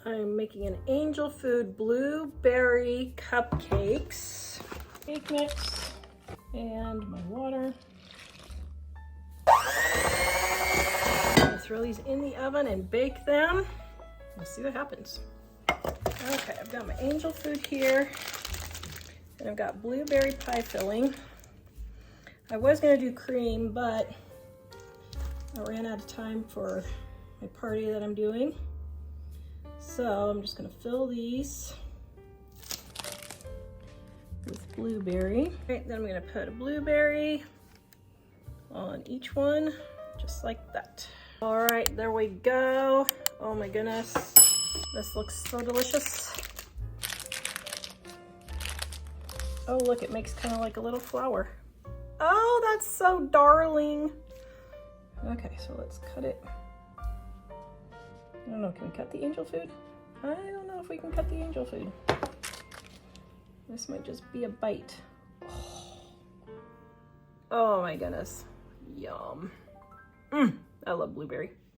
I'm making an Angel Food Blueberry Cupcakes. Cake mix and my water. I'm gonna throw these in the oven and bake them. Let's see what happens. Okay, I've got my Angel Food here, and I've got blueberry pie filling. I was gonna do cream, but I ran out of time for my party that I'm doing. So I'm just gonna fill these with blueberry. Right, then I'm gonna put a blueberry on each one, just like that. All right, there we go. Oh my goodness, this looks so delicious. Oh look, it makes kind of like a little flower. Oh, that's so darling. Okay, so let's cut it. I don't know, can we cut the Angel Food? I don't know if we can cut the Angel Food. This might just be a bite. Oh my goodness, yum. I love blueberry.